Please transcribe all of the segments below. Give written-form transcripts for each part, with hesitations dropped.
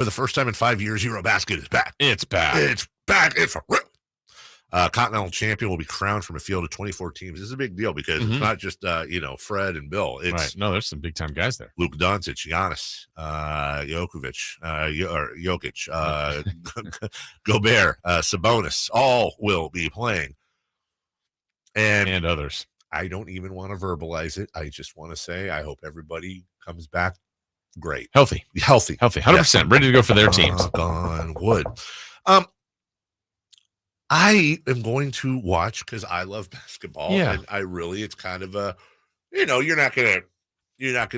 For the first time in 5 years, Eurobasket is back. It's back. It's back. It's for real. Continental champion will be crowned from a field of 24 teams. This is a big deal because it's not just Fred and Bill. It's right. No, there's some big time guys there. Luka Dončić, Giannis, Jokić, Gobert, Sabonis, all will be playing, and others. I don't even want to verbalize it. I just want to say I hope everybody comes back great, healthy, 100%, ready to go for their teams. On wood. I am going to watch because I love basketball. Yeah. And it's kind of a, you're not gonna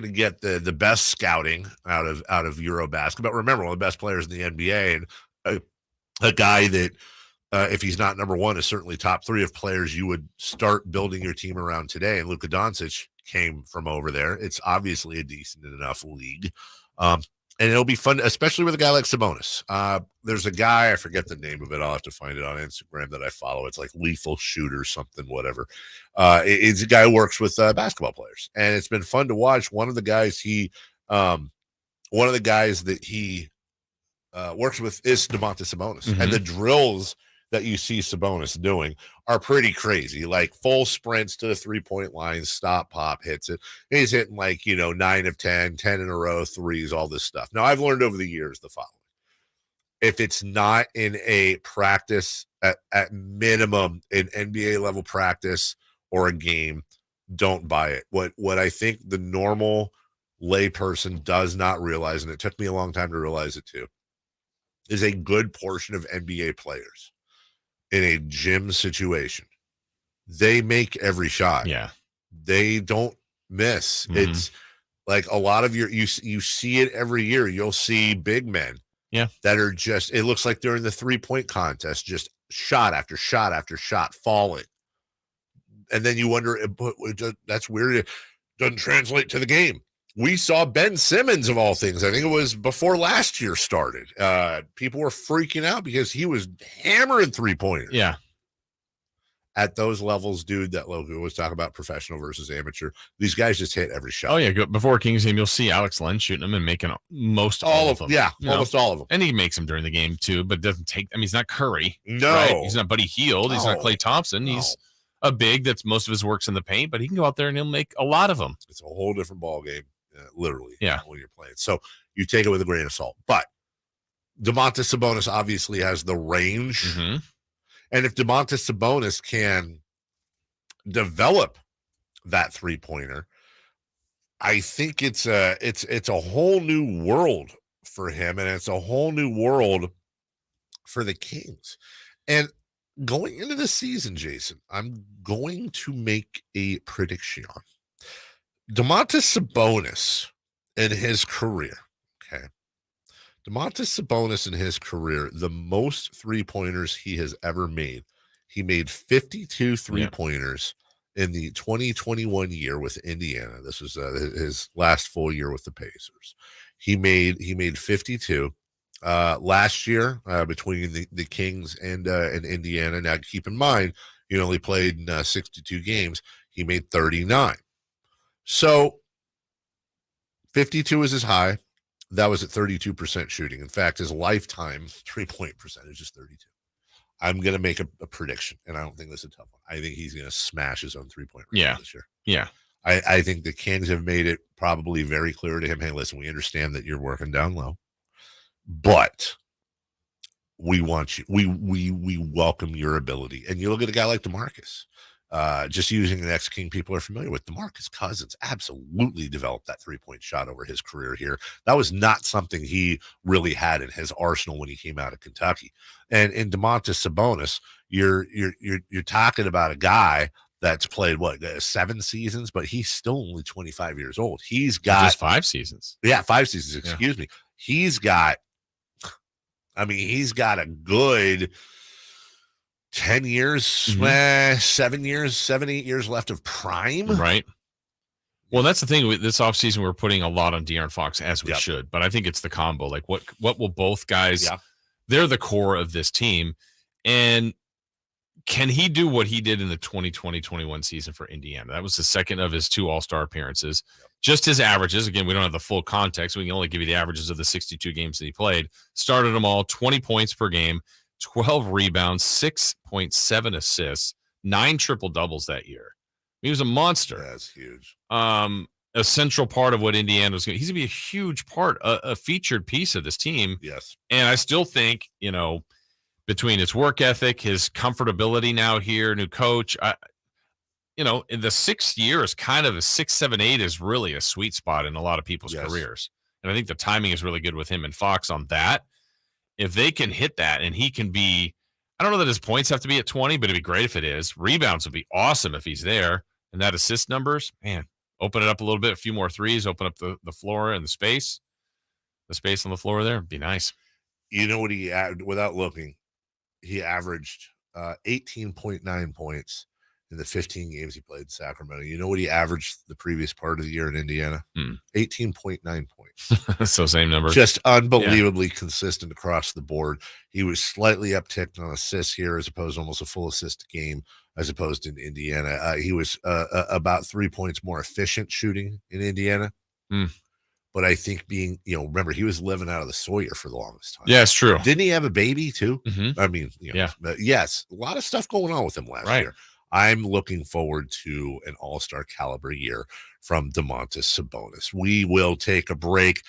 get the best scouting out of Eurobasket. But remember, one of the best players in the NBA and a guy that, if he's not number one, is certainly top three of players you would start building your team around today. And Luka Dončić came from over there. It's obviously a decent enough league. And it'll be fun, especially with a guy like Sabonis. There's a guy, I forget the name of it. I'll have to find it on Instagram that I follow. It's like Lethal Shooter, something, whatever. It's a guy who works with basketball players. And it's been fun to watch. One of the guys that he works with is Domantas Sabonis. Mm-hmm. And the drills that you see Sabonis doing are pretty crazy, like full sprints to the 3-point line, stop, pop, hits it. And he's hitting 9 of 10 in a row, threes, all this stuff. Now, I've learned over the years the following. If it's not in a practice, at minimum, an NBA level practice or a game, don't buy it. What I think the normal layperson does not realize, and it took me a long time to realize it too, is a good portion of NBA players in a gym situation, they make every shot. Yeah. They don't miss. Mm-hmm. It's like a lot of you see it every year. You'll see big men that are just, it looks like they're in the 3-point contest, just shot after shot after shot falling. And then you wonder, that's weird. It doesn't translate to the game. We saw Ben Simmons, of all things, I think it was before last year started. People were freaking out because he was hammering 3-pointers. Yeah. At those levels, dude, that Logan was talking about professional versus amateur. These guys just hit every shot. Oh, yeah. Before Kings game, you'll see Alex Len shooting them and making most all of them. Yeah, almost all of them. And he makes them during the game, too, but doesn't take – he's not Curry. No. Right? He's not Buddy Hield. He's not Klay Thompson. He's a big that's most of his work's in the paint, but he can go out there and he'll make a lot of them. It's a whole different ball game. Literally, when you're playing. So you take it with a grain of salt. But Domantas Sabonis obviously has the range. Mm-hmm. And if Domantas Sabonis can develop that 3-pointer, I think it's a whole new world for him, and it's a whole new world for the Kings. And going into the season, Jason, I'm going to make a prediction on Domantas Sabonis in his career. Okay. Domantas Sabonis in his career, the most 3-pointers he has ever made. He made 52 3-pointers in the 2021 year with Indiana. This was his last full year with the Pacers. He made 52 last year between the Kings and Indiana. Now, keep in mind, he only played in 62 games. He made 39. So 52 is his high. That was at 32% shooting. In fact, his lifetime 3-point percentage is 32. I'm going to make a prediction, and I don't think this is a tough one. I think he's going to smash his own 3-point record this year. Yeah. I think the Kings have made it probably very clear to him, hey, listen, we understand that you're working down low, but we want you. We welcome your ability. And you look at a guy like DeMarcus. Just using an ex-King people are familiar with, DeMarcus Cousins absolutely developed that 3-point shot over his career here. That was not something he really had in his arsenal when he came out of Kentucky. And in Domantas Sabonis, you're talking about a guy that's played 7 seasons, but he's still only 25 years old. He's got just 5 seasons. Yeah, 5 seasons. Excuse me. He's got a good 10 years, 7 years, 7-8 years left of prime. Right. Well, that's the thing. With this offseason, we're putting a lot on De'Aaron Fox, as we should. But I think it's the combo. Like, what will both guys they're the core of this team. And can he do what he did in the 2020-21 season for Indiana? That was the second of his 2 All-Star appearances. just his averages. Again, we don't have the full context. We can only give you the averages of the 62 games that he played. Started them all, 20 points per game, 12 rebounds, 6.7 assists, 9 triple doubles that year. He was a monster. That's huge. A central part of what Indiana was going. He's going to be a huge part, a featured piece of this team. Yes. And I still think, between his work ethic, his comfortability now here, new coach, in the 6th year is kind of a 6, 7, 8 is really a sweet spot in a lot of people's careers. And I think the timing is really good with him and Fox on that. If they can hit that and he can be, I don't know that his points have to be at 20, but it'd be great if it is. Rebounds would be awesome if he's there. And that assist numbers, man, open it up a little bit, a few more threes, open up the floor and the space on the floor there. It'd be nice. You know what he had, without looking, he averaged 18.9 points in the 15 games he played in Sacramento. You know what he averaged the previous part of the year in Indiana? 18.9 points. So same number. Just unbelievably consistent across the board. He was slightly upticked on assists here as opposed to almost a full assist game as opposed to in Indiana. He was about 3 points more efficient shooting in Indiana. But I think remember, he was living out of the Sawyer for the longest time. Yeah, it's true. Didn't he have a baby too? Mm-hmm. I mean, yes, a lot of stuff going on with him last year. I'm looking forward to an all-star caliber year from Domantas Sabonis. We will take a break.